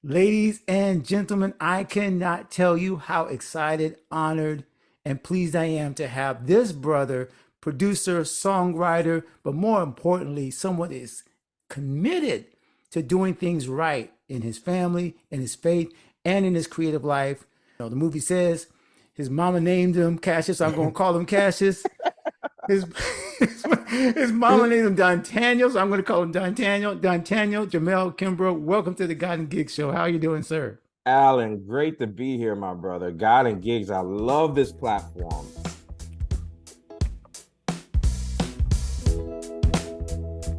Ladies and gentlemen, I cannot tell you how excited, honored, and pleased I am to have this brother, producer, songwriter, but more importantly, someone that is committed to doing things right in his family, in his faith, and in his creative life. The movie says his mama named him Cassius, so I'm going to call him Cassius. His, his mama named him Dontaniel, so I'm going to call him Dontaniel. Dontaniel Jamel Kimbrough, welcome to the God and Gig Show. How are you doing, sir? Alan, great to be here, my brother. God and Gigs, I love this platform.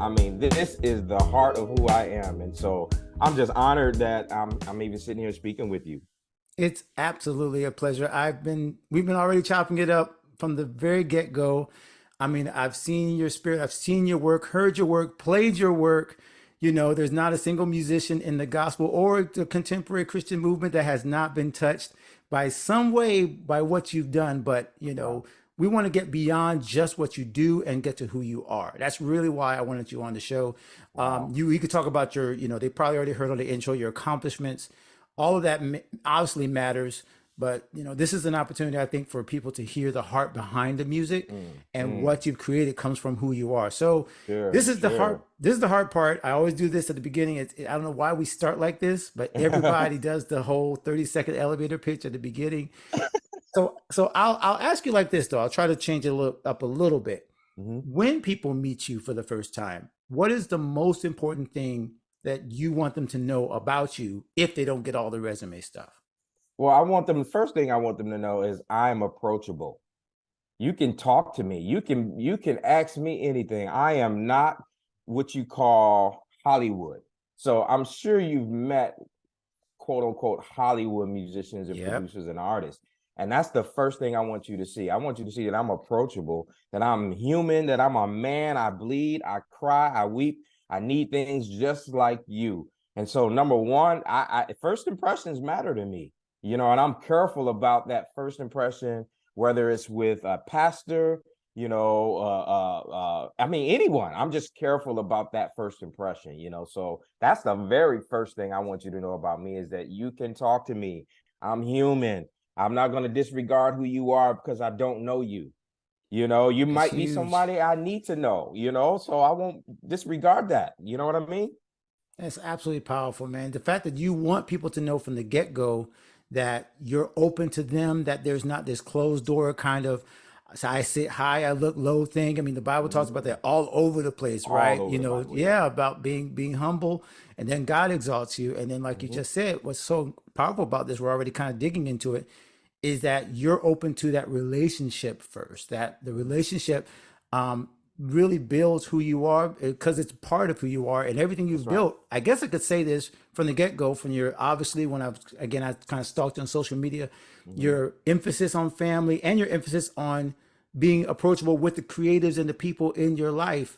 I mean, this is the heart of who I am. And so I'm just honored that I'm even sitting here speaking with you. It's absolutely a pleasure. We've been already chopping it up from the very get-go. I mean, I've seen your spirit, I've seen your work, heard your work, played your work. There's not a single musician in the gospel or the contemporary Christian movement that has not been touched by some way by what you've done. But, we want to get beyond just what you do and get to who you are. That's really why I wanted you on the show. Wow. You could talk about your, they probably already heard on the intro, your accomplishments. All of that obviously matters. But this is an opportunity, I think, for people to hear the heart behind the music, and what you've created comes from who you are. So Sure, this is the hard. This is the hard part. I always do this at the beginning. I don't know why we start like this, but everybody does the whole 30-second elevator pitch at the beginning. So I'll ask you like this though. I'll try to change it up a little bit. When people meet you for the first time, what is the most important thing that you want them to know about you if they don't get all the resume stuff? Well, the first thing I want them to know is I'm approachable. You can talk to me. You can ask me anything. I am not what you call Hollywood. So I'm sure you've met quote unquote Hollywood musicians and producers and artists. And that's the first thing I want you to see. I want you to see that I'm approachable, that I'm human, that I'm a man. I bleed, I cry, I weep. I need things just like you. And so number one, I first impressions matter to me, and I'm careful about that first impression, whether it's with a pastor, I mean, anyone. I'm just careful about that first impression, so that's the very first thing I want you to know about me, is that you can talk to me. I'm human. I'm not going to disregard who you are because I don't know you. You That's might be huge. somebody I need to know, so I won't disregard that. You know what I mean? That's absolutely powerful, man. The fact that you want people to know from the get-go that you're open to them, that there's not this closed door kind of, so I sit high, I look low thing. I mean, the Bible talks about that all over the place, All right? over the Bible, yeah. Yeah, about being humble, and then God exalts you. And then, like you just said, what's so powerful about this, we're already kind of digging into it, is that you're open to that relationship first, that the relationship really builds who you are because it's part of who you are and everything That's you've right. built. I guess I could say this from the get-go, from your, obviously, when I kind of stalked you on social media, your emphasis on family and your emphasis on being approachable with the creatives and the people in your life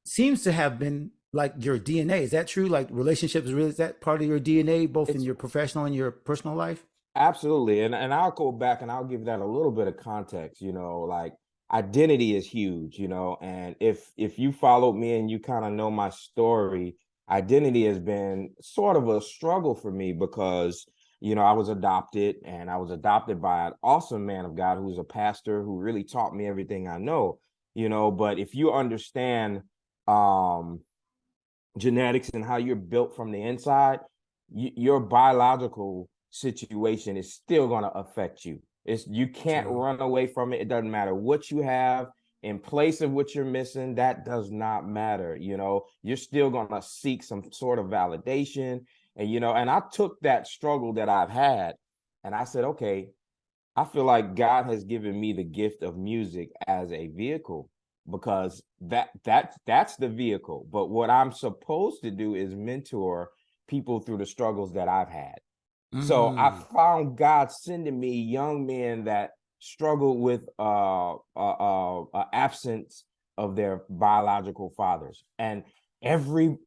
seems to have been like your DNA. Is that true? Like relationships, really, is that part of your DNA, both in It's your professional and your personal life? absolutely. And I'll go back and I'll give that a little bit of context, like identity is huge, and if you followed me and you kind of know my story, identity has been sort of a struggle for me because, I was adopted, and I was adopted by an awesome man of God who's a pastor who really taught me everything I know, but if you understand um genetics and how you're built from the inside, your biological situation is still going to affect you. You can't True. run away from it. It doesn't matter what you have in place of what you're missing. That does not matter. You're still going to seek some sort of validation. And I took that struggle that I've had and I said, okay, I feel like God has given me the gift of music as a vehicle, because that's the vehicle. But what I'm supposed to do is mentor people through the struggles that I've had. So I Mm. found God sending me young men that struggled with absence of their biological fathers, and every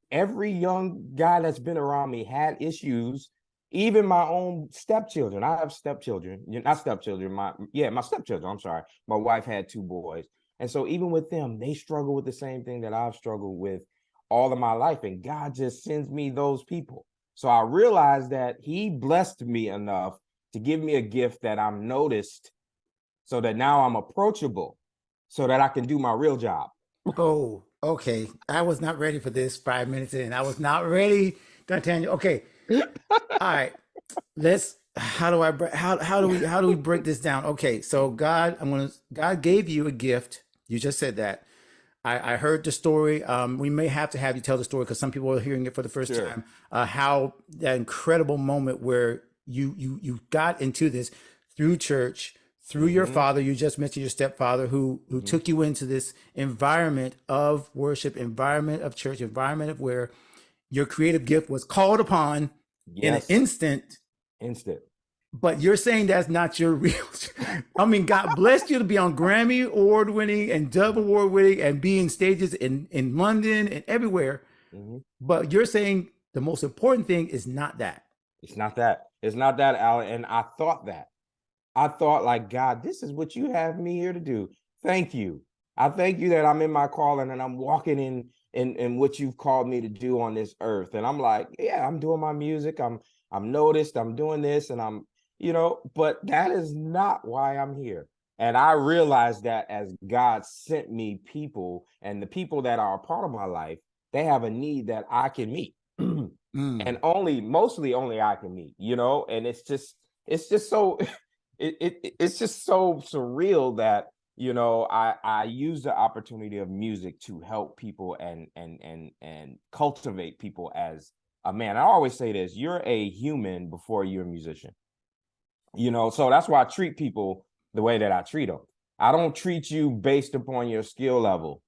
young guy that's been around me had issues. Even my own stepchildren. I have stepchildren, not stepchildren. My stepchildren. I'm sorry. My wife had two boys, and so even with them, they struggle with the same thing that I've struggled with all of my life. And God just sends me those people. So I realized that he blessed me enough to give me a gift that I'm noticed, so that now I'm approachable, so that I can do my real job. Oh, okay. I was not ready for this 5 minutes in. I was not ready, Dontaniel. Okay. All right. Let's how do we break this down? Okay, so God gave you a gift. You just said that. I heard the story. We may have to have you tell the story because some people are hearing it for the first Sure. time. How that incredible moment where you got into this through church, through your Mm-hmm. father. You just mentioned your stepfather who Mm-hmm. took you into this environment of worship, environment of church, environment of where your creative gift was called upon in an Yes. instant. Instant. But you're saying that's not your real. I mean, God blessed you to be on Grammy award winning and Dove award winning and be in stages in London and everywhere. Mm-hmm. But you're saying the most important thing is not that. It's not that. It's not that, Alan. And I thought that. I thought, like, God, this is what you have me here to do. Thank you. I thank you that I'm in my calling and I'm walking in what you've called me to do on this earth. And I'm like, yeah, I'm doing my music. I'm noticed. I'm doing this, and I'm, but that is not why I'm here. And I realized that as God sent me people, and the people that are a part of my life, they have a need that I can meet. And mostly only I can meet, and it's just so it's just so surreal that I use the opportunity of music to help people and cultivate people as a man. I always say this: you're a human before you're a musician. So that's why I treat people the way that I treat them. I don't treat you based upon your skill level,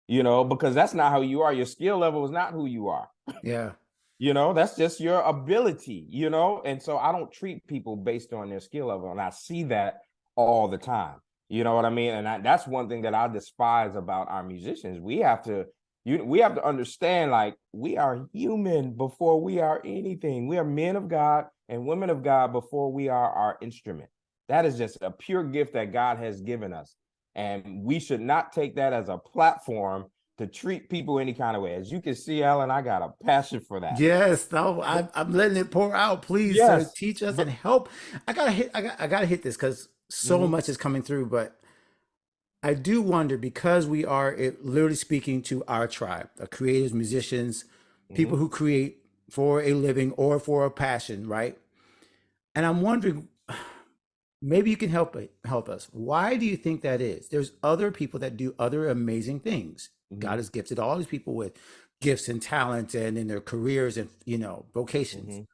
because that's not how you are. Your skill level is not who you are. Yeah. That's just your ability, and so I don't treat people based on their skill level. And I see that all the time. You know what I mean? And that's one thing that I despise about our musicians. We have to understand, like, we are human before we are anything. We are men of God and women of God before we are our instrument. That is just a pure gift that God has given us. And we should not take that as a platform to treat people any kind of way. As you can see, Alan, I got a passion for that. Yes. No, I'm letting it pour out. Please, sir, Yes. teach us and help. I gotta hit this because so much is coming through, but I do wonder, because we are literally speaking to our tribe, creators, musicians, people who create for a living or for a passion, right? And I'm wondering, maybe you can help us. Why do you think that is? There's other people that do other amazing things. God has gifted all these people with gifts and talents and in their careers and vocations.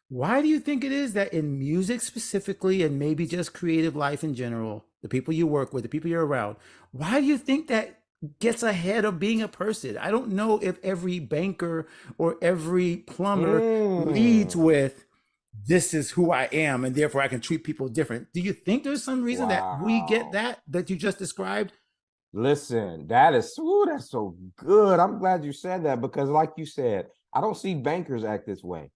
Why do you think it is that in music specifically, and maybe just creative life in general, the people you work with, the people you're around, why do you think that gets ahead of being a person? I don't know if every banker or every plumber leads with, this is who I am, and therefore I can treat people different. Do you think there's some reason that we get that you just described? Listen, that's so good. I'm glad you said that, because like you said, I don't see bankers act this way.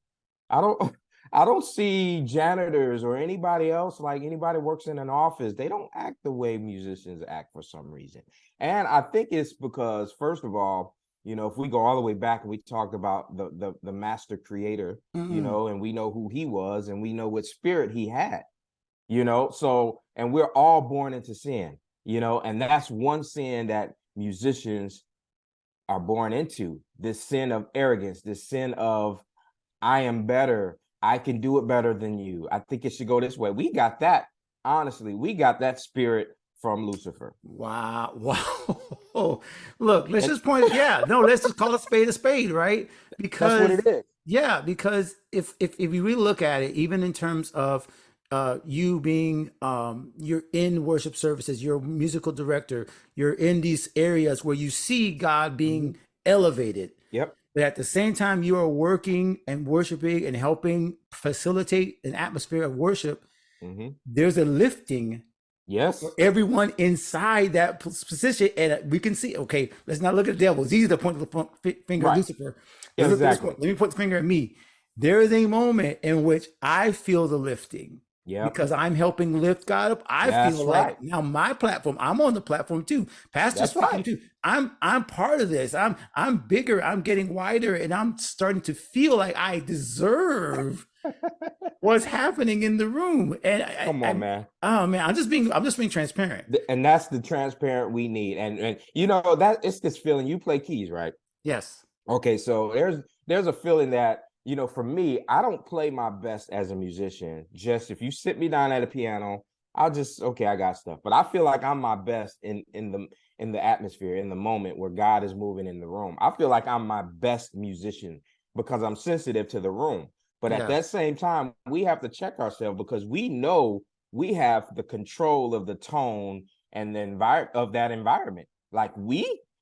I don't I don't see janitors or anybody else, like anybody works in an office. They don't act the way musicians act for some reason. And I think it's because, first of all, if we go all the way back and we talked about the master creator, and we know who he was and we know what spirit he had, so, and we're all born into sin, and that's one sin that musicians are born into, this sin of arrogance, this sin of, I am better, I can do it better than you, I think it should go this way. We got that, honestly, we got that spirit from Lucifer. Wow. Look, let's just point, let's just call a spade, right? Because that's what it is. Yeah, because if you really look at it, even in terms of you being you're in worship services, you're a musical director, you're in these areas where you see God being elevated. Yep. But at the same time, you are working and worshiping and helping facilitate an atmosphere of worship. There's a lifting. Yes. For everyone inside that position, and we can see. Okay, let's not look at the devil. It's easy to point the finger at Lucifer. Exactly. Let me put the finger at me. There is a moment in which I feel the lifting. Yep. because I'm helping lift God up. I That's feel right. like now my platform, I'm on the platform too. Pastor's That's speaking right. too. I'm part of this. I'm bigger. I'm getting wider, and I'm starting to feel like I deserve what's happening in the room. And Come on, man. oh man, I'm just being transparent. And that's the transparent we need. And you know, that it's this feeling. You play keys, right? Yes. Okay, so there's a feeling that, you know, for me, I don't play my best as a musician. Just if you sit me down at a piano, I'll just, okay, I got stuff. But I feel like I'm my best in the atmosphere, in the moment where God is moving in the room. I feel like I'm my best musician because I'm sensitive to the room. But at Yeah. that same time, we have to check ourselves because we know we have the control of the tone and the of that environment. Like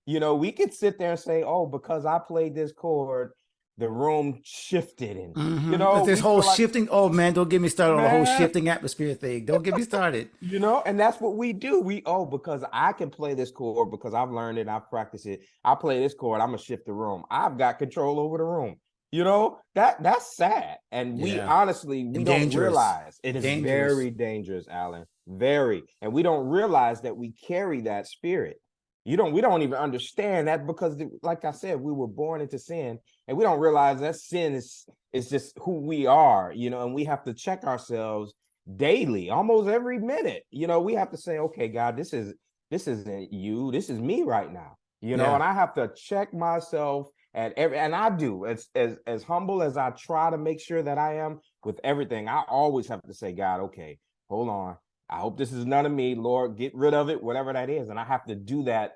you know, we could sit there and say, oh, because I played this chord, the room shifted. And, you know, But this we whole feel like, shifting, oh man, don't get me started on the whole man, shifting atmosphere thing. Don't get me started. you know, and that's what we do. Because I can play this chord because I've learned it, I've practiced it. I play this chord, I'm gonna shift the room. I've got control over the room. You know, that's sad. And we Yeah. honestly, we And don't dangerous. realize it is Dangerous. very dangerous, Alan. Very. And we don't realize that we carry that spirit. We don't even understand that because like I said, we were born into sin and we don't realize that sin is just who we are, you know, and we have to check ourselves daily, almost every minute. You know, we have to say, okay, God, this isn't you, this is me right now. You know, Yeah. and I have to check myself at and I do as humble as I try to make sure that I am with everything. I always have to say, God, okay, hold on. I hope this is none of me, Lord, get rid of it, whatever that is. And I have to do that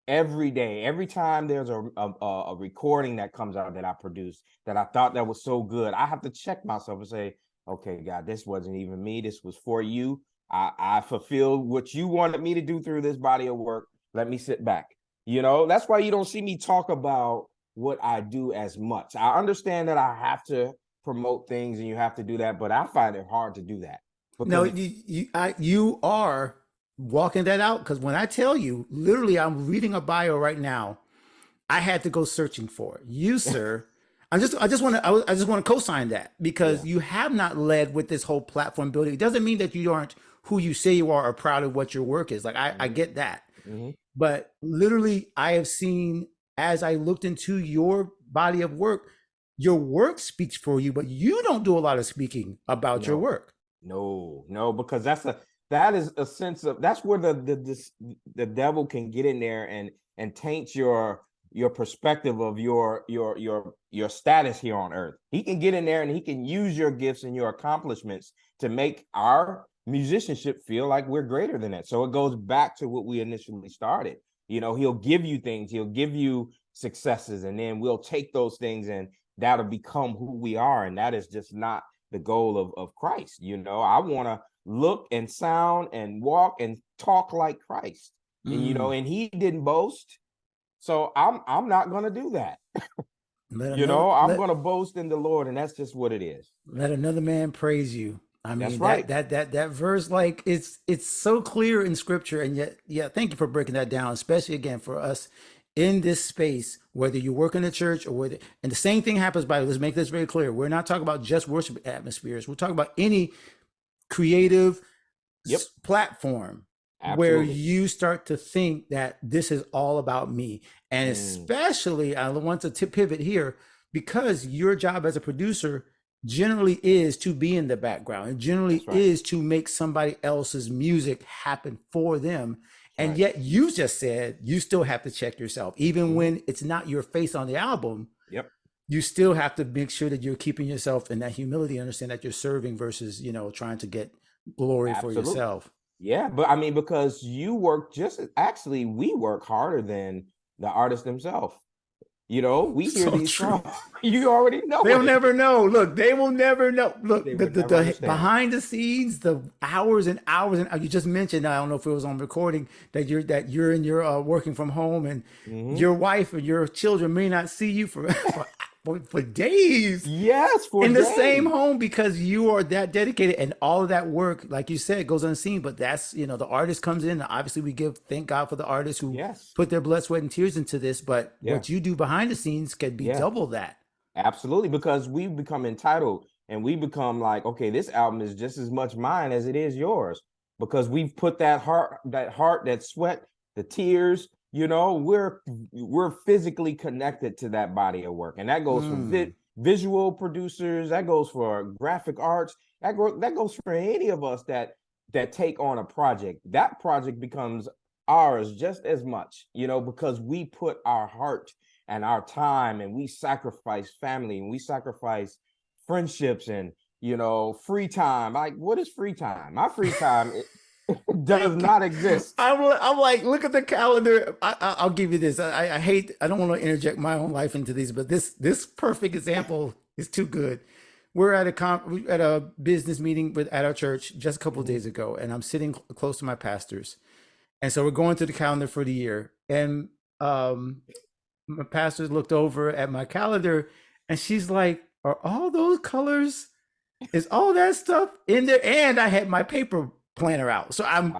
every day. Every time there's a recording that comes out that I produced that I thought that was so good, I have to check myself and say, okay, God, this wasn't even me. This was for you. I fulfilled what you wanted me to do through this body of work. Let me sit back. You know, that's why you don't see me talk about what I do as much. I understand that I have to promote things and you have to do that, but I find it hard to do that No, because you are walking that out because when I tell you, literally, I'm reading a bio right now. I had to go searching for it. You, sir, I just want to co-sign that because yeah, you have not led with this whole platform building. It doesn't mean that you aren't who you say you are or proud of what your work is. Like I get that, mm-hmm. but literally, I have seen as I looked into your body of work, your work speaks for you, but you don't do a lot of speaking about your No. work. No, because that is a sense of that's where the devil can get in there and taint your perspective of your status here on earth. He can get in there and he can use your gifts and your accomplishments to make our musicianship feel like we're greater than that. So it goes back to what we initially started. You know, he'll give you things, he'll give you successes, and then we'll take those things and that'll become who we are. And that is just not the goal of Christ. You know, I want to look and sound and walk and talk like Christ. And you know, and he didn't boast. So I'm not going to do that. Let You another know, I'm let going to boast in the Lord, and that's just what it is. let another man praise you. I That's mean right. that verse, like it's so clear in scripture, and yet yeah, thank you for breaking that down, especially again for us in this space, whether you work in the church or whether, and the same thing happens by, let's make this very clear. We're not talking about just worship atmospheres. We're talking about any creative Yep. platform where Absolutely. you start to think that this is all about me. And Mm, especially, I want to pivot here because your job as a producer generally is to be in the background. It generally that's right. is to make somebody else's music happen for them. That's And right. yet you just said you still have to check yourself. Even Mhm. when it's not your face on the album, Yep. you still have to make sure that you're keeping yourself in that humility, understand that you're serving versus, trying to get glory for Absolutely. yourself. Yeah, but I mean, because you work actually, we work harder than the artist themselves. You know, we hear So these true. songs, you already know They'll it. never know. Look, they will never know. Look, They the, would the, never the understand it. behind the scenes, the hours and hours, and you just mentioned. I don't know if it was on recording that you're in your working from home, and Hmm. your wife or your children may not see you for for days Yes, for in the same days. home because you are that dedicated, and all of that work, like you said, goes unseen. But that's the artist comes in. Obviously, we thank God for the artists who Yes. put their blood, sweat, and tears into this. But Yeah. what you do behind the scenes can be Yeah. double that. Absolutely, because we become entitled. and we become like, okay, this album is just as much mine as it is yours, because we've put that heart, that sweat, the tears, we're physically connected to that body of work. And that goes for visual producers, that goes for graphic arts, that goes for any of us that take on a project. That project becomes ours just as much, because we put our heart and our time, and we sacrifice family, and we sacrifice friendships, and free time. Like, what is free time? My free time does not exist. I'm like, look at the calendar. I'll give you this. I don't want to interject my own life into these, but this perfect example is too good. We're at a business meeting at our church just a couple of days ago, and I'm sitting close to my pastors. And so we're going through the calendar for the year. And my pastor looked over at my calendar, and she's like, are all those colors, is all that stuff in there? And I had my paper planner out. So I'm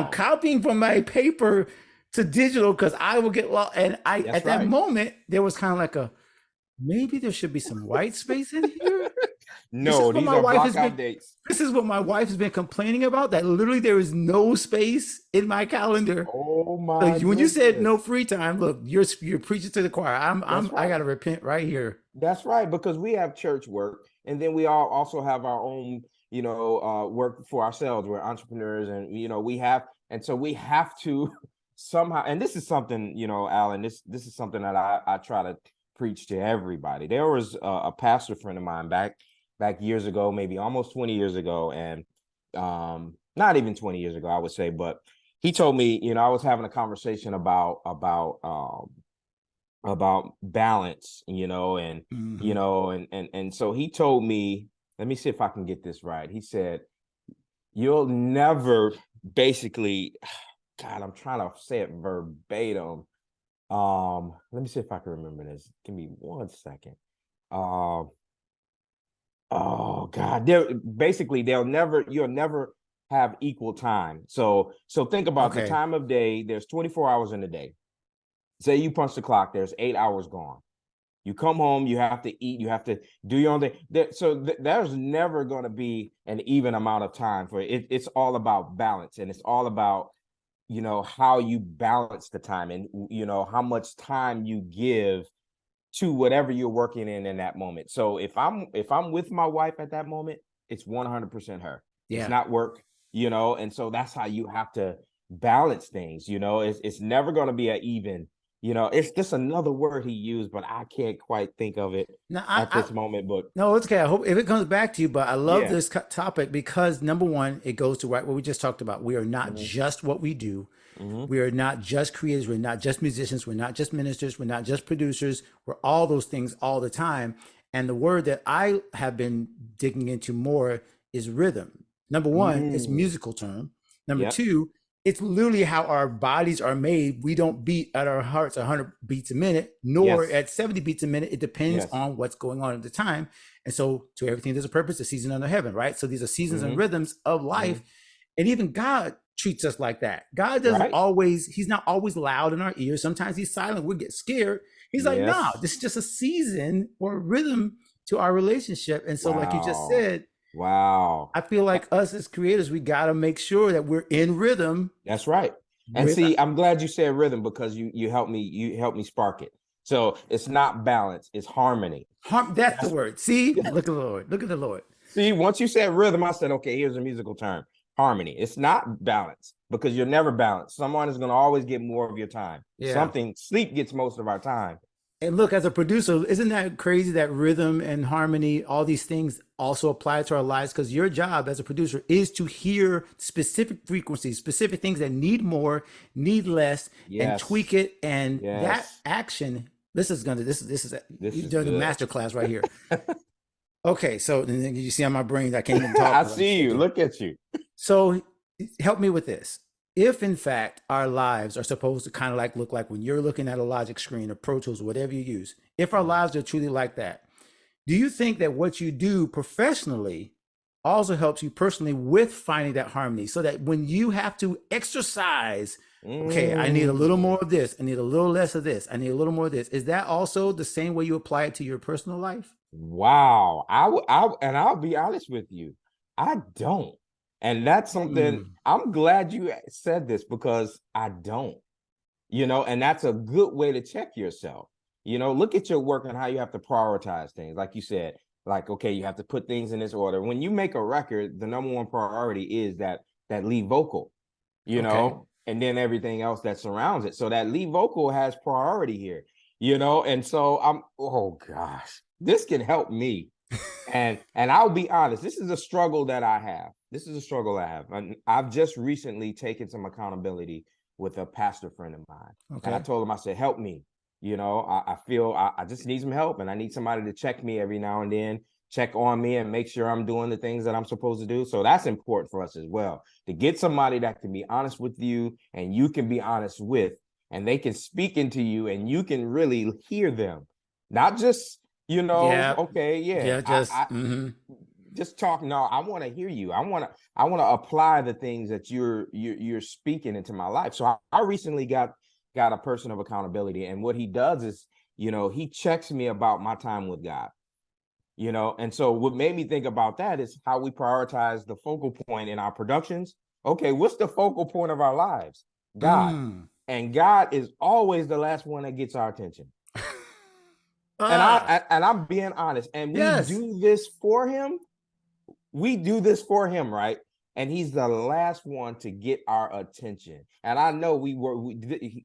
copying from my paper to digital, because I will get lost. And at that moment, there was kind of like maybe there should be some white space in here. No, these are blockout dates. This is what my wife has been complaining about, that literally there is no space in my calendar. Oh my! So when you said no free time, look, you're preaching to the choir. I got to repent right here. That's right, because we have church work, and then we all also have our own, work for ourselves. We're entrepreneurs, and so we have to somehow. And this is something, Alan. This is something that I try to preach to everybody. There was a pastor friend of mine back years ago, maybe almost 20 years ago, and not even 20 years ago, I would say, but he told me, I was having a conversation about balance, and so he told me, let me see if I can get this right. He said, you'll never basically, God, I'm trying to say it verbatim. Let me see if I can remember this. Give me 1 second. Oh God, you'll never have equal time. So think about the time of day. There's 24 hours in a day. Say you punch the clock, there's 8 hours gone. You come home, you have to eat, you have to do your own thing. There's never going to be an even amount of time for it. It's all about balance, and it's all about, how you balance the time, and, how much time you give to whatever you're working in that moment. So if I'm with my wife at that moment, it's 100% her. Yeah. It's not work, and so that's how you have to balance things. It's never going to be an even, it's just another word he used, but I can't quite think of it at this moment. But no, it's okay. I hope if it comes back to you, but I love this topic, because number one, it goes to what we just talked about. We are not just what we do. We are not just creators. We're not just musicians. We're not just ministers. We're not just producers. We're all those things all the time. And the word that I have been digging into more is rhythm. Number one, it's musical term. Number two, it's literally how our bodies are made. We don't beat at our hearts 100 beats a minute, nor at 70 beats a minute. It depends on what's going on at the time. And so to everything, there's a purpose, a season under heaven, right? So these are seasons and rhythms of life. And even God treats us like that. God doesn't always, he's not always loud in our ears. Sometimes he's silent. We get scared. He's like, no, this is just a season or a rhythm to our relationship. And so like you just said, I feel like us as creators, we got to make sure that we're in rhythm. That's right. And see, I'm glad you said rhythm, because you helped me spark it. So it's not balance, it's harmony. That's the word. See, look at the Lord. Look at the Lord. See, once you said rhythm, I said, okay, here's a musical term. Harmony. It's not balance, because you're never balanced. Someone is going to always get more of your time. Sleep gets most of our time. And look, as a producer, isn't that crazy that rhythm and harmony, all these things also apply to our lives? Because your job as a producer is to hear specific frequencies, specific things that need more, need less, and tweak it. And that action, this is you're doing the master class right here. Okay, so you see on my brain, I can't even talk. I see you. Look at you. So help me with this. If in fact our lives are supposed to kind of like look like when you're looking at a Logic screen or Pro Tools, whatever you use, if our lives are truly like that, do you think that what you do professionally also helps you personally with finding that harmony, so that when you have to exercise Okay, I need a little Mm. more of this. I need a little less of this. I need a little more of this. Is that also the same way you apply it to your personal life? Wow. And I'll be honest with you. I don't. And that's something Mm, I'm glad you said this because I don't. And that's a good way to check yourself. Look at your work and how you have to prioritize things. Like you said, like, okay, you have to put things in this order. When you make a record, the number one priority is that lead vocal, okay. and then everything else that surrounds it. So that lead vocal has priority here, and so oh gosh, this can help me. And I'll be honest, this is a struggle that I have. This is a struggle I have. And I've just recently taken some accountability with a pastor friend of mine. And I Okay. told him, I said, help me. I feel I just need some help, and I need somebody to check me every now and then, check on me and make sure I'm doing the things that I'm supposed to do. So that's important for us as well, to get somebody that can be honest with you and you can be honest with, and they can speak into you and you can really hear them. Not just, Yeah. okay, yeah, Yeah. I just talk. No, I want to hear you. I want to apply the things that you're speaking into my life. So I recently got a person of accountability, and what he does is, he checks me about my time with God. And so what made me think about that is how we prioritize the focal point in our productions. Okay, what's the focal point of our lives? God. Mm. And God is always the last one that gets our attention. And Ah. I'm being honest, and we Yes. do this for him. We do this for him, right? And he's the last one to get our attention. And I know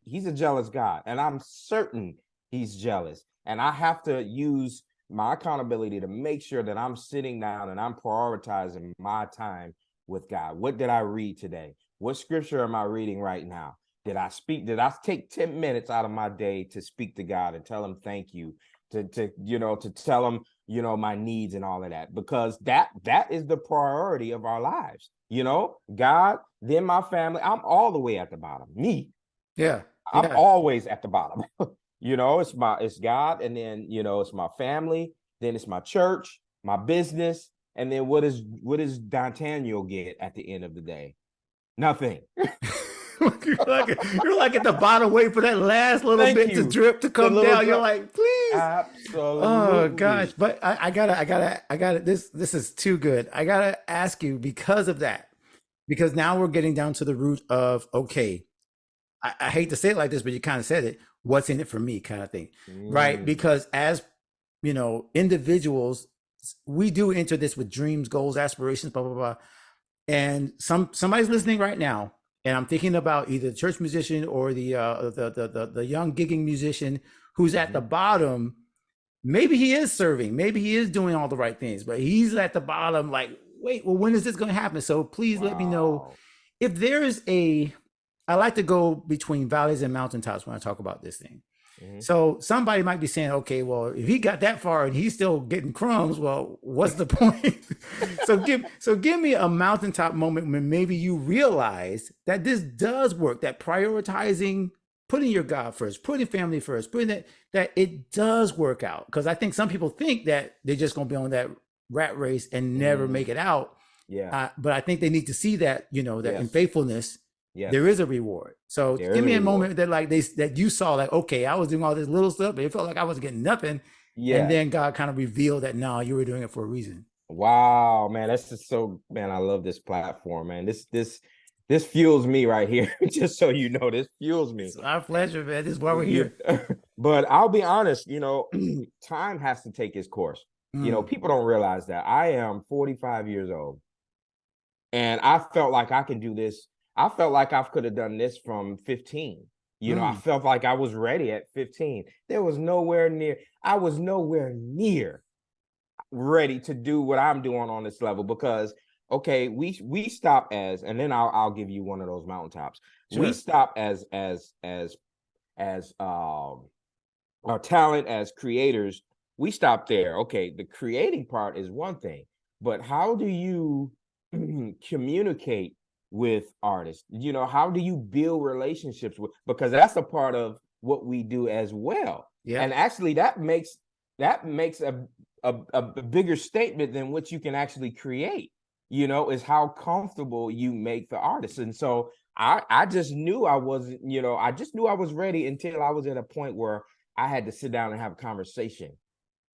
he's a jealous God, and I'm certain he's jealous. And I have to use my accountability to make sure that I'm sitting down and I'm prioritizing my time with God. What did I read today? What scripture am I reading right now? Did I take 10 minutes out of my day to speak to God and tell him thank you, to tell him, my needs and all of that, because that is the priority of our lives. God, then my family. I'm all the way at the bottom. Me, Yeah. I'm Yeah. always at the bottom. It's God, and then it's my family, then it's my church, my business, and then what does Dontaniel get at the end of the day? Nothing. you're like at the bottom, waiting for that last little Thank bit to you. drip to The come little down. You're drop. like, please. Oh gosh. Absolutely. But I gotta. This is too good. I gotta ask you because of that. Because now we're getting down to the root of, okay, I hate to say it like this, but you kind of said it. What's in it for me, kind of thing, right? Mm. Because as individuals, we do enter this with dreams, goals, aspirations, blah blah blah. And somebody's listening right now, and I'm thinking about either the church musician or the young gigging musician who's at the Mhm. bottom. Maybe he is serving, maybe he is doing all the right things, but he's at the bottom, like, wait, well, when is this going to happen? So please let me know Wow. if there is a. I like to go between valleys and mountaintops when I talk about this thing. Mhm. So somebody might be saying, okay, well, if he got that far and he's still getting crumbs, well, what's the point? so give me a mountaintop moment when maybe you realize that this does work, that prioritizing, putting your God first, putting family first, putting that it does work out. Because I think some people think that they're just going to be on that rat race and never make Mm. it out. Yeah. But I think they need to see that, that in Yes. faithfulness, Yes. there is a reward. So There is give a me a reward. moment that you saw, like, okay, I was doing all this little stuff, but it felt like I wasn't getting nothing. And Yes. then God kind of revealed that no, you were doing it for a reason. Wow, man, that's just so, man, I love this platform, man. This fuels me right here. Just so you know, this fuels me. It's our pleasure, man. This is why we're You, here. but I'll be honest, time has to take its course. Mm, People don't realize that I am 45 years old, and I felt like I can do this. I felt like I could have done this from 15. I mm. felt like I was ready at 15. I was nowhere near ready to do what I'm doing on this level, because okay, we stop as, and then I'll give you one of those mountaintops. We Sure. stop as our talent as creators. We stop there. Okay, the creating part is one thing, but how do you communicate with artists? How do you build relationships with, because that's a part of what we do as well. Yeah. And actually that makes a bigger statement than what you can actually create, is how comfortable you make the artist. And so I just knew I wasn't, I just knew I was ready until I was at a point where I had to sit down and have a conversation.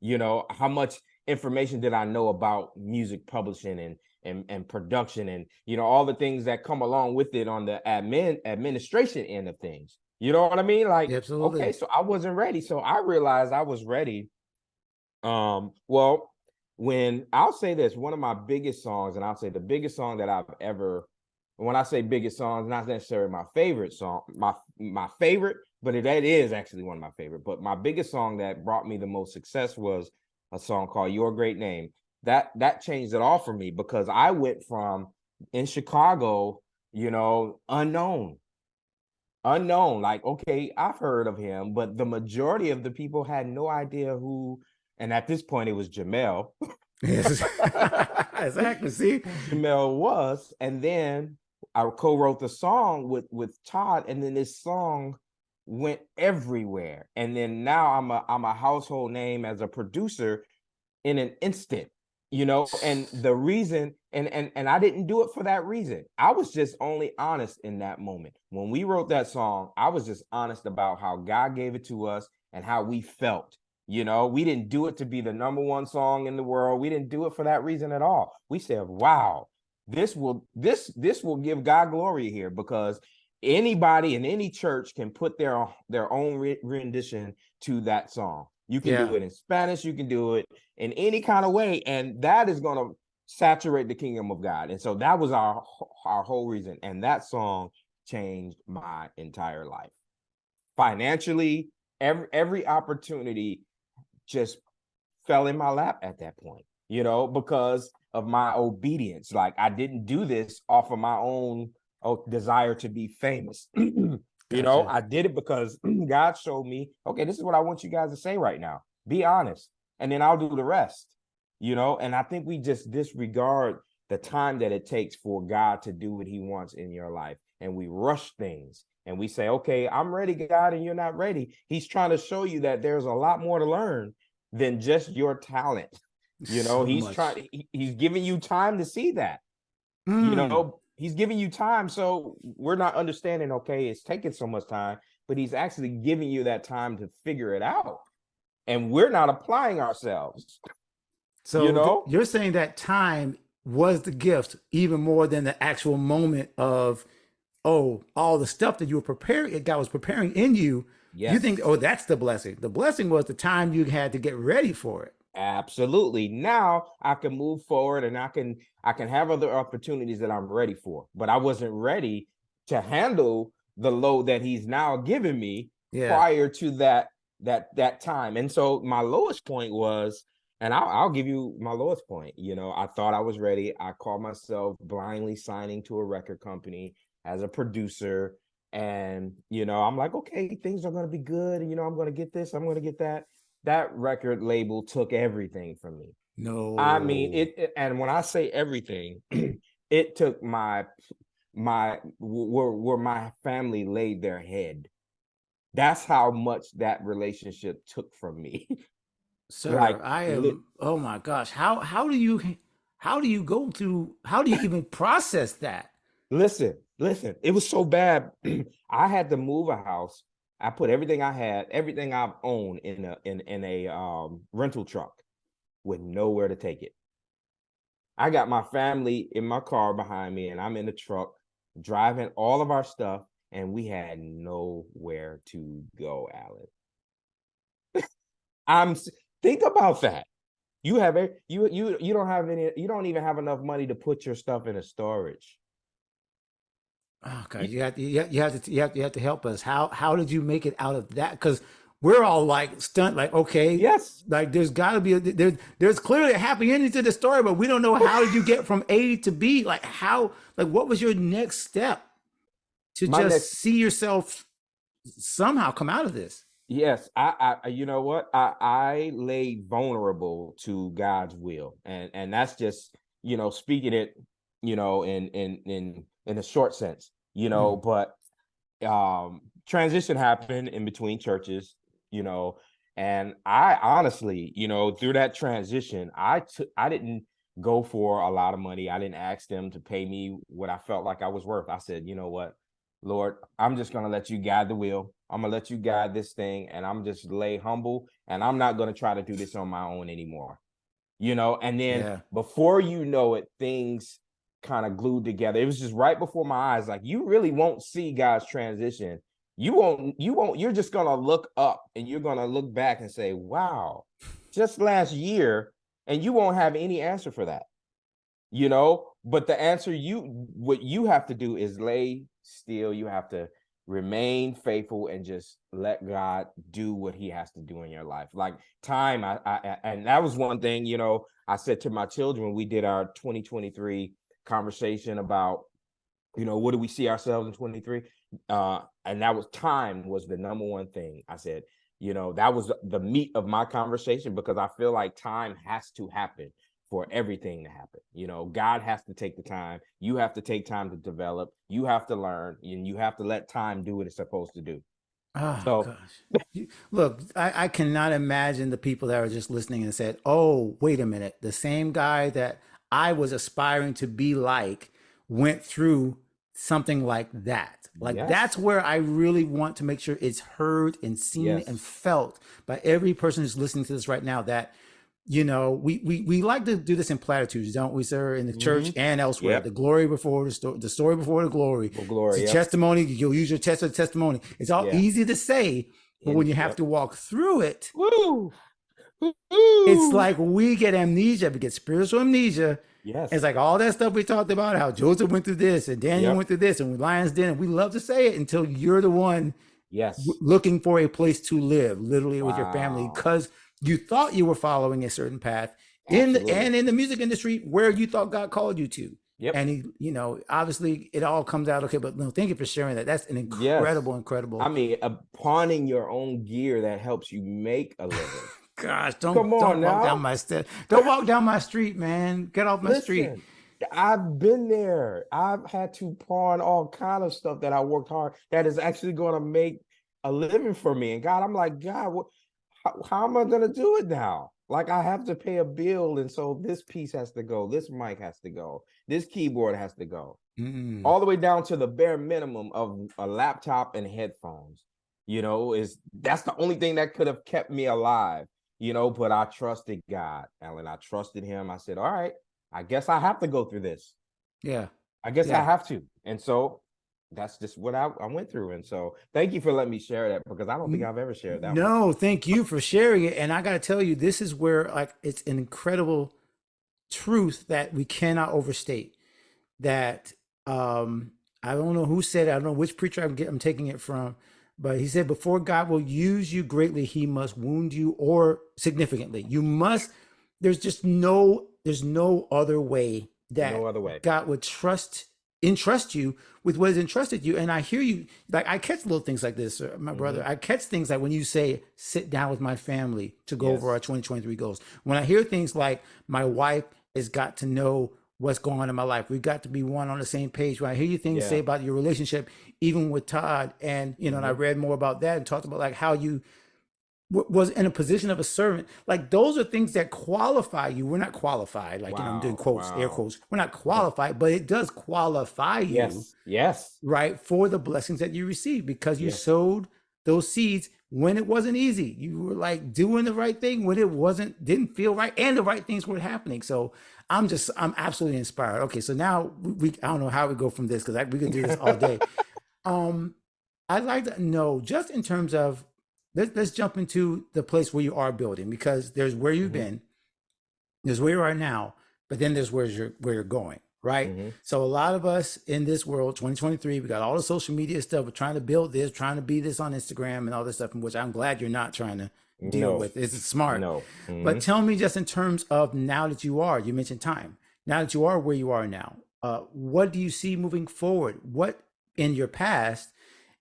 How much information did I know about music publishing and production and all the things that come along with it on the administration end of things. You know what I mean? Like, Absolutely. okay, so I wasn't ready. So I realized I was ready. Well, when I'll say this, one of my biggest songs, and I'll say the biggest song that I've ever, when I say biggest songs, not necessarily my favorite song, my favorite, but that is actually one of my favorite. But my biggest song that brought me the most success was a song called Your Great Name. That changed it all for me, because I went from in Chicago, unknown. Like, okay, I've heard of him, but the majority of the people had no idea who. And at this point, it was Jamel. Yes, exactly. See, Jamel was, and then I co-wrote the song with Todd, and then this song went everywhere. And then now I'm a household name as a producer in an instant. And the reason, and I didn't do it for that reason. I was just only honest in that moment. When we wrote that song, I was just honest about how God gave it to us and how we felt. We didn't do it to be the number one song in the world. We didn't do it for that reason at all. We said, wow, this will give God glory here, because anybody in any church can put their own rendition to that song. You can do it in Spanish, you can do it in any kind of way, and that is going to saturate the kingdom of God. And so that was our whole reason. And that song changed my entire life. Financially, every opportunity just fell in my lap at that point, because of my obedience. Like, I didn't do this off of my own desire to be famous. Gotcha. I did it because God showed me, okay, this is what I want you guys to say right now. Be honest, and then I'll do the rest. And I think we just disregard the time that it takes for God to do what he wants in your life. And we rush things and we say, okay, I'm ready, God, and you're not ready. He's trying to show you that there's a lot more to learn than just your talent. So He's giving you time to see that. He's giving you time. So we're not understanding, okay, it's taking so much time, but he's actually giving you that time to figure it out. And we're not applying ourselves. So you're saying that time was the gift even more than the actual moment of, all the stuff that you were preparing, God was preparing in you. Yes. You think, that's the blessing. The blessing was the time you had to get ready for it. Absolutely. Now I can move forward and I can have other opportunities that I'm ready for, but I wasn't ready to handle the load that he's now giving me prior to that time. And so my lowest point was, and I'll give you my lowest point. I thought I was ready. I called myself blindly signing to a record company as a producer. And, I'm like, okay, things are going to be good. And, I'm going to get this, I'm going to get that. That record label took everything from me. No. I mean, it and when I say everything, it took where my family laid their head. That's how much that relationship took from me. Sir, I am, oh my gosh. How do you even process that? Listen, it was so bad. I had to move a house. I put everything I had, everything I've owned in a rental truck with nowhere to take it. I got my family in my car behind me, and I'm in the truck driving all of our stuff, and we had nowhere to go, Alan. Think about that. You don't have any. You don't even have enough money to put your stuff in a storage. Oh God, you have to help us. How did you make it out of that? Because we're all like stunned, like, okay, yes, like there's got to be there's clearly a happy ending to the story, but we don't know how did you get from A to B? Like what was your next step to see yourself somehow come out of this? Yes, I you know what? I lay vulnerable to God's will. And that's just, speaking it, in a short sense, but transition happened in between churches, and I honestly, through that transition, I didn't go for a lot of money. I didn't ask them to pay me what I felt like I was worth. I said, you know what? Lord, I'm just going to let you guide the wheel. I'm going to let you guide this thing, and I'm just lay humble, and I'm not going to try to do this on my own anymore. And then before you know it, things kind of glued together. It was just right before my eyes. Like, you really won't see God's transition. You're just going to look up, and you're going to look back and say, wow, just last year, and you won't have any answer for that. But the answer, what you have to do is lay still. You have to remain faithful and just let God do what he has to do in your life. Like time, and that was one thing, I said to my children when we did our 2023 conversation about, what do we see ourselves in 23? And that was time was the number one thing. I said, that was the meat of my conversation, because I feel like time has to happen for everything to happen. God has to take the time. You have to take time to develop. You have to learn, and you have to let time do what it's supposed to do. Oh, gosh. Look, I cannot imagine the people that are just listening and said, oh, wait a minute. The same guy that I was aspiring to be like went through something like that. Like, that's where I really want to make sure it's heard and seen and felt by every person who's listening to this right now, that we like to do this in platitudes, don't we, sir? In the church and elsewhere, the glory before the story before the glory. The testimony, you'll use your test of testimony. It's all easy to say, but when you have to walk through it, it's like we get amnesia, we get spiritual amnesia. It's like all that stuff we talked about, how Joseph went through this and Daniel went through this and Lions Den, and we love to say it until you're the one looking for a place to live, literally with your family, because you thought you were following a certain path in the music industry where you thought God called you to. And he, obviously it all comes out okay. But no, thank you for sharing that. That's an incredible. I mean, pawning your own gear that helps you make a living. Gosh, don't walk down my step. Don't walk down my street, man. Get off my street. I've been there. I've had to pawn all kind of stuff that I worked hard that is actually going to make a living for me. And God, I'm like, God, how am I going to do it now? Like, I have to pay a bill, and so this piece has to go, this mic has to go, this keyboard has to go, all the way down to the bare minimum of a laptop and headphones. That's the only thing that could have kept me alive. But I trusted God, Alan. I trusted him. I said, all right, I guess I have to go through this. I guess I have to. And so that's just what I went through. And so thank you for letting me share that, because I don't think I've ever shared that. No, thank you for sharing it. And I got to tell you, this is where it's an incredible truth that we cannot overstate. That I don't know who said it. I don't know which preacher I'm taking it from, but he said, before God will use you greatly, he must wound you or significantly. There's no other way that God would entrust you with what is entrusted you. And I hear you, like, I catch little things like this, my brother. I catch things like when you say, sit down with my family to go over our 2023 goals. When I hear things like, my wife has got to know what's going on in my life, we've got to be one on the same page. When I hear you things say about your relationship, even with Todd, and and I read more about that and talked about like how you was in a position of a servant. Like, those are things that qualify you. We're not qualified, like, I'm doing quotes, air quotes. We're not qualified, but it does qualify you, right, for the blessings that you receive, because you sowed those seeds when it wasn't easy. You were like doing the right thing when it didn't feel right, and the right things were happening. So I'm absolutely inspired. Okay, so now I don't know how we go from this, because we could do this all day. I'd like to know, just in terms of, let's jump into the place where you are building, because there's where you've been, there's where you are now, but then there's where you're going, right? So a lot of us in this world, 2023, we got all the social media stuff. We're trying to build this, trying to be this on Instagram and all this stuff, which I'm glad you're not trying to deal with. It's smart. But tell me, just in terms of now that you mentioned time, now that you are where you are now, what do you see moving forward? What in your past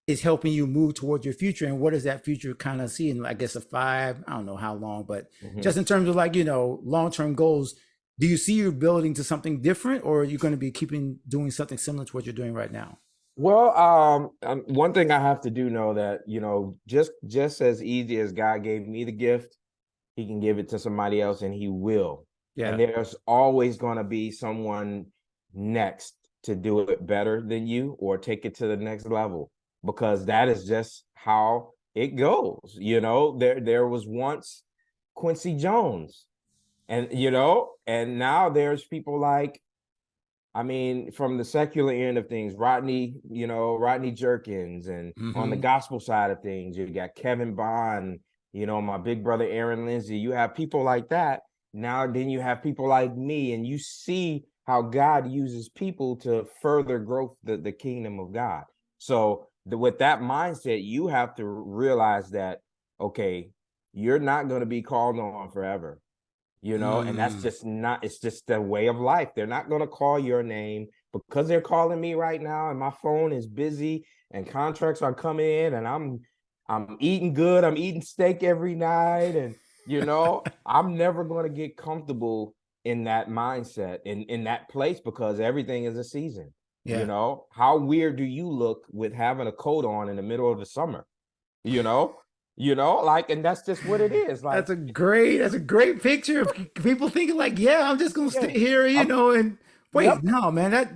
is helping you move towards your future, and what does that future kind of see in, I guess, I don't know how long, but just in terms of like, long-term goals, do you see you building to something different, or are you going to be doing something similar to what you're doing right now? Well, one thing I have to do know that, just as easy as God gave me the gift, he can give it to somebody else, and he will. And there's always going to be someone next to do it better than you or take it to the next level, because that is just how it goes. There was once Quincy Jones, and and now there's people like, from the secular end of things, Rodney Jerkins, and on the gospel side of things, you got Kevin Bond, my big brother Aaron Lindsay. You have people like that. Now then you have people like me, and you see how God uses people to further growth the kingdom of God. So with that mindset, you have to realize that, okay, you're not going to be called on forever. And that's just not, it's just the way of life. They're not going to call your name because they're calling me right now and my phone is busy and contracts are coming in and I'm eating good. I'm eating steak every night. And, I'm never going to get comfortable in that mindset, in that place, because everything is a season. Yeah. How weird do you look with having a coat on in the middle of the summer? And that's just what it is. Like, That's a great picture of people thinking like, yeah, I'm just gonna yeah, stay here, and wait, yep. no, man, that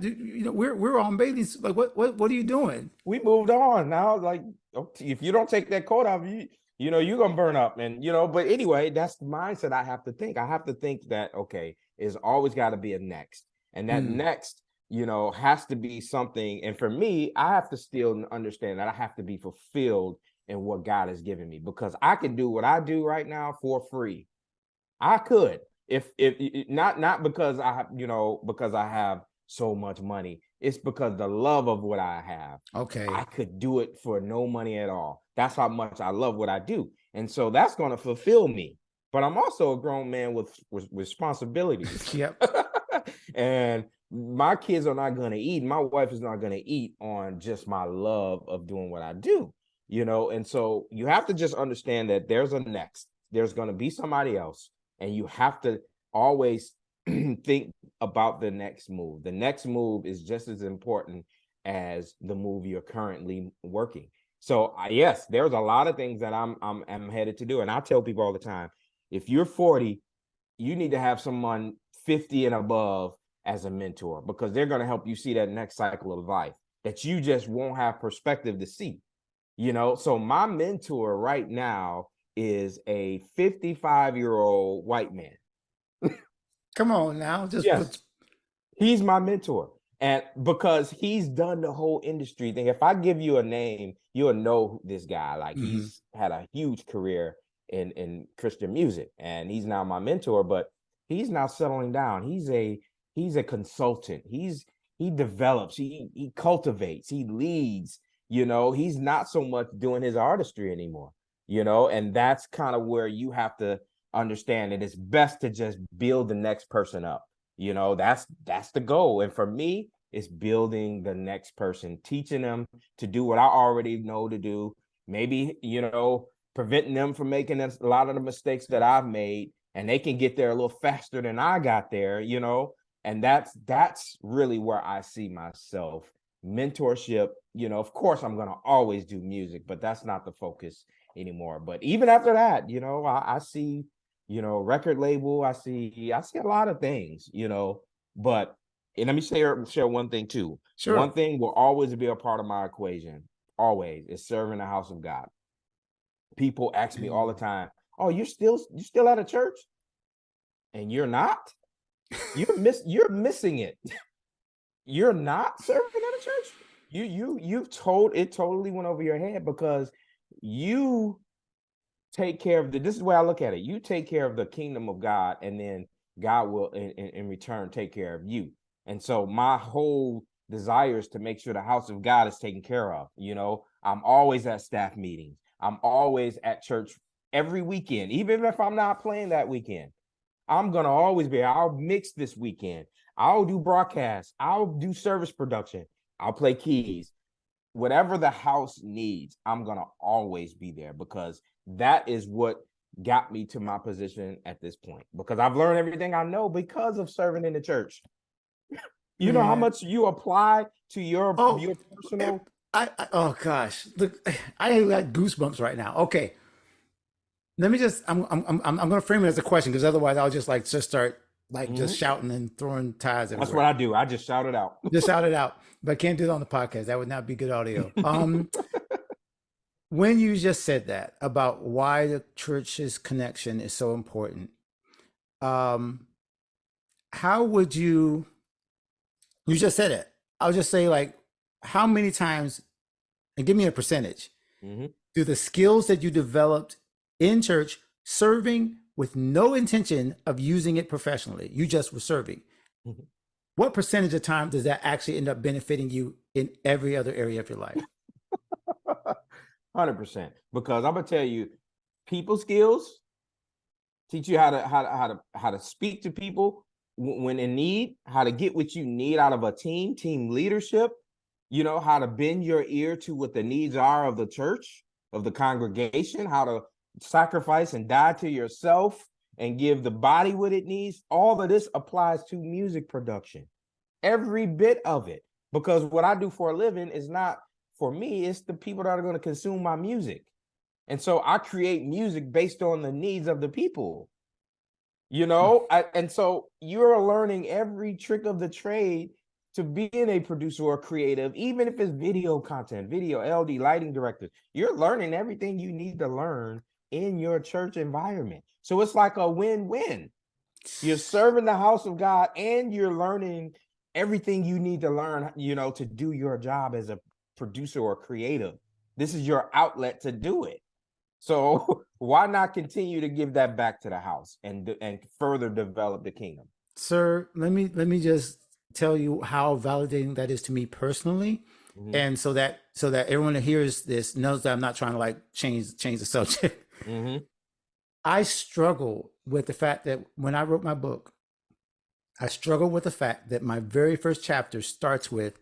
we're on bathing. Like, what are you doing? We moved on now. Like, if you don't take that coat off, you're gonna burn up. And but anyway, that's the mindset I have to think. I have to think that, okay, it's always got to be a next, and that next, has to be something. And for me, I have to still understand that I have to be fulfilled in what God has given me, because I can do what I do right now for free. I could, if not because because I have so much money. It's because the love of what I have. Okay. I could do it for no money at all. That's how much I love what I do. And so that's going to fulfill me. But I'm also a grown man with responsibilities. Yep. And my kids are not going to eat. My wife is not going to eat on just my love of doing what I do. And so you have to just understand that there's a next. There's going to be somebody else. And you have to always think about the next move. The next move is just as important as the move you're currently working. So yes, there's a lot of things that I'm headed to do. And I tell people all the time, if you're 40, you need to have someone 50 and above as a mentor, because they're going to help you see that next cycle of life that you just won't have perspective to see. So my mentor right now is a 55-year-old white man. Come on now, Yes, he's my mentor. And because he's done the whole industry thing. If I give you a name, you'll know this guy. Like, he's had a huge career in Christian music, and he's now my mentor, but he's now settling down. He's a consultant. He develops, he cultivates, he leads. He's not so much doing his artistry anymore, and that's kind of where you have to understand that it's best to just build the next person up. That's the goal. And for me, it's building the next person, teaching them to do what I already know to do. Maybe, preventing them from making a lot of the mistakes that I've made, and they can get there a little faster than I got there, and that's really where I see myself. Mentorship, of course I'm going to always do music, but that's not the focus anymore. But even after that, I see, record label, I see a lot of things, but, and let me share one thing too. Sure. One thing will always be a part of my equation, always, is serving the house of God. People ask me all the time, oh, you still at a church? And you're not? You're missing it. You're not serving at a church. You've totally went over your head, because you take care of this is the way I look at it. You take care of the kingdom of God, and then God will in return take care of you. And so my whole desire is to make sure the house of God is taken care of. I'm always at staff meetings. I'm always at church every weekend, even if I'm not playing that weekend. I'm going to always be. I'll mix this weekend. I'll do broadcasts. I'll do service production. I'll play keys. Whatever the house needs, I'm going to always be there, because that is what got me to my position at this point, because I've learned everything I know because of serving in the church. You know how much you apply to your personal. Oh gosh, look, I got goosebumps right now. Okay, let me just. I'm going to frame it as a question, because otherwise I'll just start like Mhm. just shouting and throwing ties That's everywhere. what I do. I just shout it out. Just shout it out, but I can't do it on the podcast. That would not be good audio. When you just said that about why the church's connection is so important, um, how would you just said it. I'll just say, like, how many times, and give me a percentage, Mhm. do the skills that you developed in church serving with no intention of using it professionally, you just were serving. Mhm. What percentage of time does that actually end up benefiting you in every other area of your life? 100%. Because I'm gonna tell you, people skills teach you how to speak to people when in need, how to get what you need out of a team leadership, how to bend your ear to what the needs are of the church, of the congregation, how to sacrifice and die to yourself and give the body what it needs. All of this applies to music production, every bit of it, because what I do for a living is not for me, it's the people that are going to consume my music. And so I create music based on the needs of the people. And so you're learning every trick of the trade to being a producer or creative, even if it's video content, video, LD, lighting director. You're learning everything you need to learn in your church environment. So it's like a win-win. You're serving the house of God and you're learning everything you need to learn, to do your job as a producer or creative. This is your outlet to do it. So why not continue to give that back to the house and further develop the kingdom? Sir, let me just tell you how validating that is to me personally. Mm-hmm. And so that everyone that hears this knows that I'm not trying to like change the subject. Mm-hmm. I struggle with the fact that when I wrote my book, I struggle with the fact that my very first chapter starts with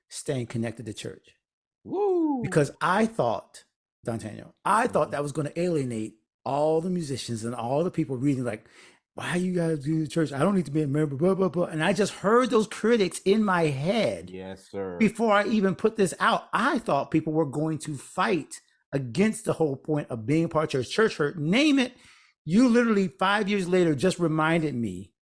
staying connected to church. Woo. Because I thought, Dontaniel, I thought that was going to alienate all the musicians and all the people reading, like, why you guys do the church? I don't need to be a member, blah, blah, blah. And I just heard those critics in my head. Yes, sir. Before I even put this out. I thought people were going to fight against the whole point of being a part of church hurt, name it. You literally 5 years later just reminded me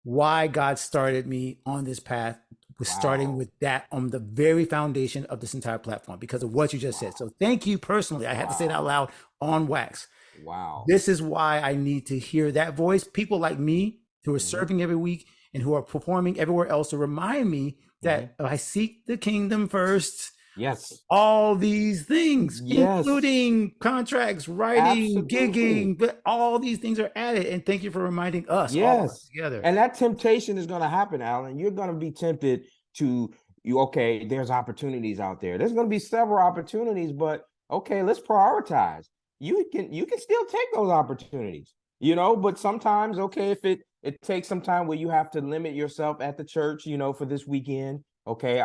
why God started me on this path, was starting with that on the very foundation of this entire platform because of what you just said. So thank you personally. I had to say it out loud on wax. Wow. This is why I need to hear that voice. People like me who are serving every week and who are performing everywhere else to remind me that I seek the kingdom first. Yes. All these things, Yes. including contracts, writing, Absolutely. gigging, but all these things are added. And thank you for reminding us all together. And that temptation is going to happen, Alan. You're going to be tempted to, there's opportunities out there. There's going to be several opportunities, but okay, let's prioritize. You can still take those opportunities, but sometimes, if it takes some time where you have to limit yourself at the church, for this weekend. Okay,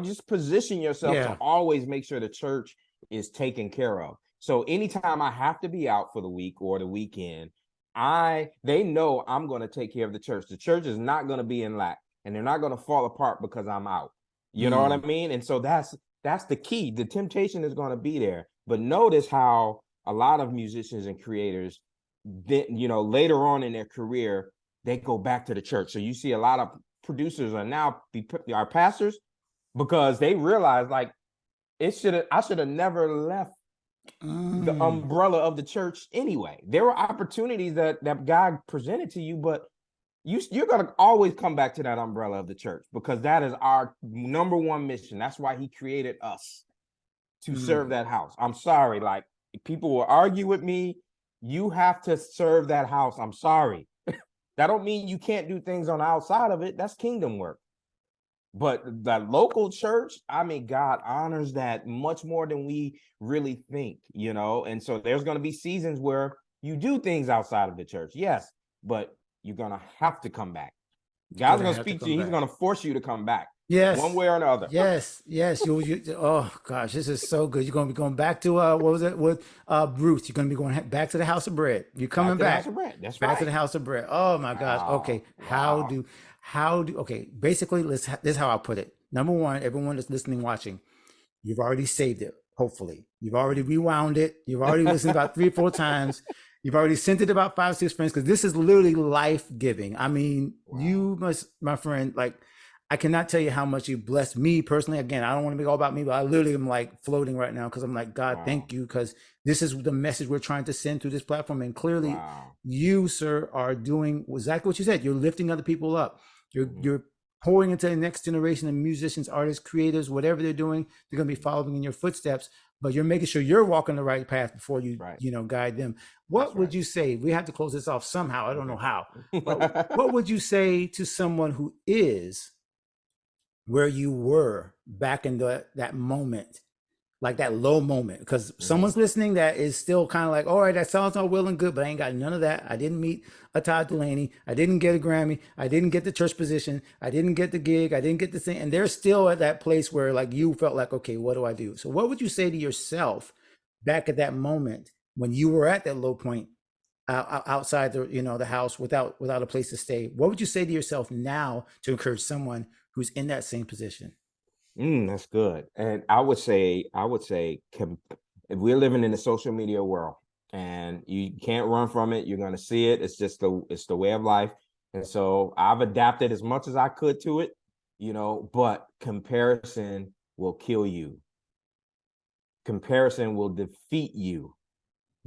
just position yourself to always make sure the church is taken care of. So anytime I have to be out for the week or the weekend, they know I'm going to take care of the church. The church is not going to be in lack, and they're not going to fall apart because I'm out. You know what I mean? And so that's the key. The temptation is going to be there. But notice how a lot of musicians and creators, later on in their career, they go back to the church. So you see a lot of producers are now our pastors because they realize like I should have never left the umbrella of the church anyway. There were opportunities that God presented to you, but you're going to always come back to that umbrella of the church because that is our number one mission. That's why he created us, to serve that house. I'm sorry, like people will argue with me. You have to serve that house. I'm sorry. That don't mean you can't do things on the outside of it. That's kingdom work. But the local church, God honors that much more than we really think, And so there's going to be seasons where you do things outside of the church. Yes, but you're going to have to come back. God's going to speak to you. He's going to force you to come back. Yes. One way or another. Yes. You oh gosh, this is so good. You're going to be going back to what was it with Bruce? You're going to be going back to the house of bread. You're coming back. To the house of bread. That's back right. to the house of bread. Oh my gosh. Okay. Wow. How do okay, basically this is how I'll put it. Number one, everyone that's listening, watching, you've already saved it, hopefully. You've already rewound it. You've already listened about 3 or 4 times. You've already sent it to about 5, 6 friends because this is literally life giving. I mean, Wow. you must, my friend, like, I cannot tell you how much you blessed me personally. Again, I don't want to be all about me, but I literally am like floating right now because I'm like, God, Wow. thank you, because this is the message we're trying to send through this platform. And clearly, Wow. you, sir, are doing exactly what you said. You're lifting other people up. You're pouring into the next generation of musicians, artists, creators, whatever they're doing. They're going to be following in your footsteps, but you're making sure you're walking the right path before you, Right. guide them. That's What would right. you say? We have to close this off somehow. I don't know how, but Okay. what would you say to someone who is where you were back in that moment, like that low moment? Because someone's listening that is still kind of like, all right, that sounds all well and good, but I ain't got none of that. I didn't meet a Todd Dulaney. I didn't get a Grammy. I didn't get the church position. I didn't get the gig. I didn't get the thing. And they're still at that place where like you felt like, okay, what do I do? So what would you say to yourself back at that moment when you were at that low point, outside the the house without a place to stay? What would you say to yourself now to encourage someone who's in that same position? That's good. And I would say, if we're living in the social media world and you can't run from it, you're going to see it. It's just it's the way of life. And so I've adapted as much as I could to it, but comparison will kill you. Comparison will defeat you,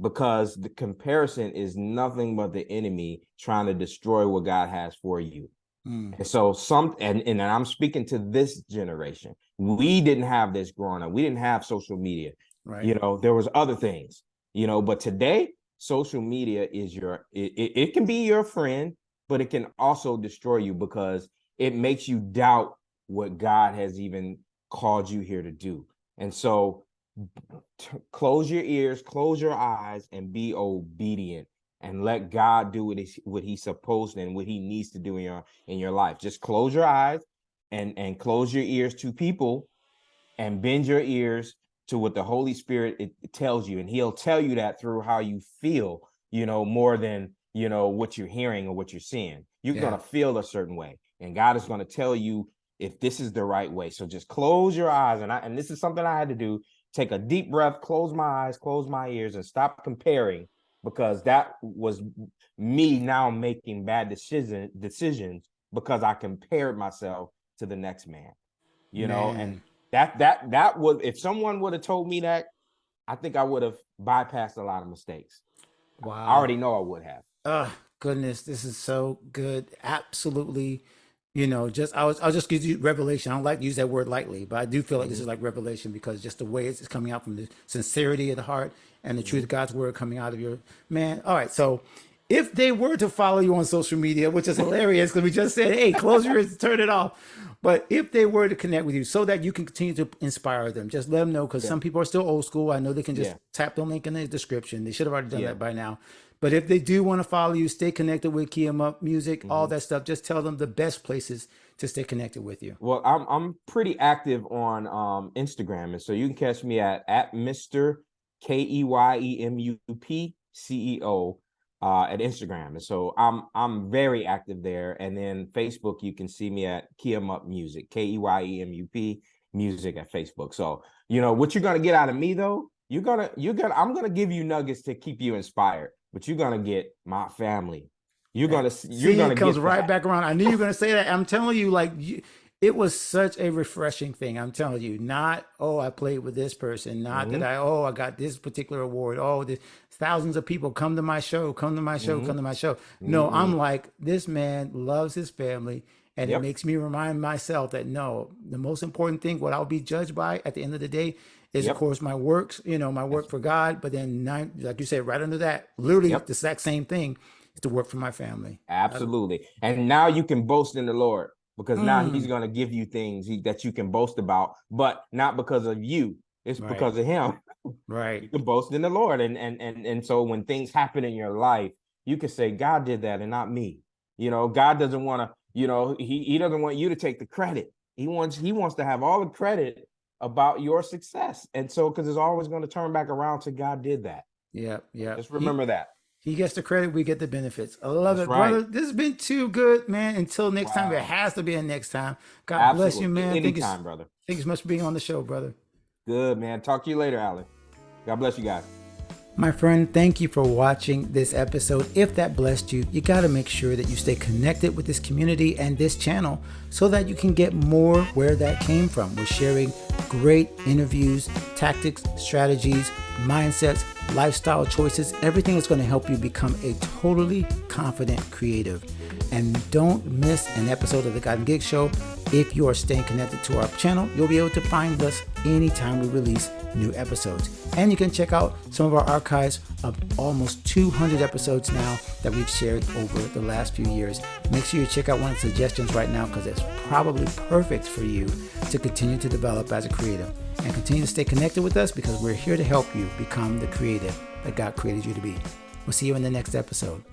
because the comparison is nothing but the enemy trying to destroy what God has for you. And so and I'm speaking to this generation. We didn't have this growing up. We didn't have social media. Right. There was other things, but today social media is it can be your friend, but it can also destroy you because it makes you doubt what God has even called you here to do. And so close your ears, close your eyes, and be obedient, and let God do what he's supposed to and what he needs to do in your life. Just close your eyes and close your ears to people, and bend your ears to what the Holy Spirit it tells you. And he'll tell you that through how you feel, more than, what you're hearing or what you're seeing. You're going to feel a certain way, and God is going to tell you if this is the right way. So just close your eyes. And this is something I had to do. Take a deep breath, close my eyes, close my ears, and stop comparing, because that was me now making bad decisions because I compared myself to the next man, and that was, if someone would have told me that, I think I would have bypassed a lot of mistakes. Wow. I already know I would have. Oh goodness, this is so good. Absolutely. I'll just give you revelation. I don't like to use that word lightly, but I do feel like this is like revelation, because just the way it's coming out from the sincerity of the heart and the truth of God's word coming out of your man. All right. So if they were to follow you on social media, which is hilarious because we just said, hey, close your ears, turn it off. But if they were to connect with you so that you can continue to inspire them, just let them know, because some people are still old school. I know they can just tap the link in the description. They should have already done that by now. But if they do want to follow you, stay connected with Keyemup music, all that stuff, just tell them the best places to stay connected with you. Well, I'm pretty active on Instagram, and so you can catch me at Mr. Keyemup CEO at Instagram. And so I'm very active there. And then Facebook, you can see me at Keyemup Music, Keyemup Music at Facebook. So what you're gonna get out of me though, I'm gonna give you nuggets to keep you inspired, but you're gonna get my family. You're gonna it comes right back around. I knew you were gonna say that. I'm telling you, it was such a refreshing thing. I'm telling you, not, oh, I played with this person, not that I got this particular award. Oh, thousands of people come to my show, come to my show, come to my show. No, I'm like, this man loves his family. And it makes me remind myself that no, the most important thing, what I'll be judged by at the end of the day is, of course, my works, my work for God. But then, like you said, right under that, literally the exact same thing is to work for my family. Absolutely. And now you can boast in the Lord, because now he's going to give you things that you can boast about, but not because of you. It's because of him. Right. You can boast in the Lord. And so when things happen in your life, you can say, God did that and not me. God doesn't want to, he doesn't want you to take the credit. He wants to have all the credit about your success. And so, because it's always going to turn back around to God did that. Yeah. Just remember that. He gets the credit, we get the benefits. I love it, brother. This has been too good, man. Until next time, there has to be a next time. God bless you, man. Anytime, brother. Thank you so much for being on the show, brother. Good, man. Talk to you later, Alan. God bless you guys. My friend, thank you for watching this episode. If that blessed you, you got to make sure that you stay connected with this community and this channel so that you can get more where that came from. We're sharing great interviews, tactics, strategies, mindsets, lifestyle choices, everything that's going to help you become a totally confident creative. And don't miss an episode of the God and Gig Show. If you are staying connected to our channel, you'll be able to find us anytime we release new episodes. And you can check out some of our archives of almost 200 episodes now that we've shared over the last few years. Make sure you check out one of the suggestions right now because it's probably perfect for you to continue to develop as a creative. And continue to stay connected with us because we're here to help you become the creative that God created you to be. We'll see you in the next episode.